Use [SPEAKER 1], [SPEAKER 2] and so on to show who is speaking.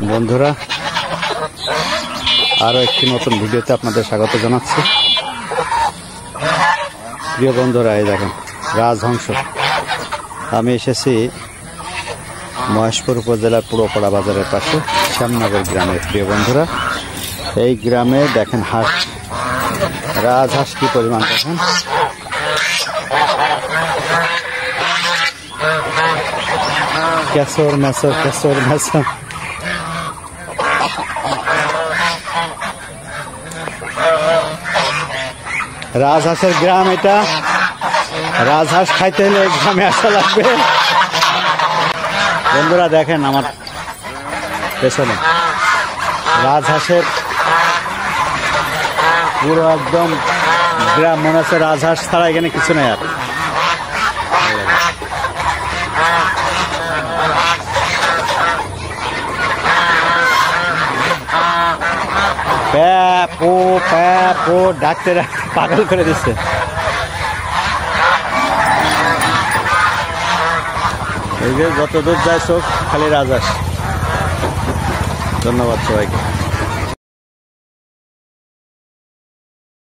[SPEAKER 1] বন্ধুরা, আরো একটি নতুন ভিডিওতে আপনাদের স্বাগত জানাচ্ছি। প্রিয় বন্ধুরা, এই দেখেন রাজহংস। আমি এসেছি মহেশপুর উপজেলার পুরোপাড়া বাজারের পাশে শ্যামনগর গ্রামে। প্রিয় বন্ধুরা, এই গ্রামে দেখেন হাঁস, রাজহাঁস কি পরিমাণ দেখেন। কেশর মেসর কেশর মেসর রাজহাঁসের গ্রাম এটা। রাজহাঁস খাইতে হলে এই গ্রামে আসা লাগবে। বন্ধুরা দেখেন আমার পেছনে রাজহাঁসের পুরো একদম গ্রাম, মনে হচ্ছে রাজহাঁস ছাড়া এখানে কিছু নেই আর। প্যাপো প্যাপো ডাকতে ডাকতে পাগল করে দিচ্ছে। এই যে যত দূর যায় চোখ খালি রাজহাঁস। ধন্যবাদ সবাইকে।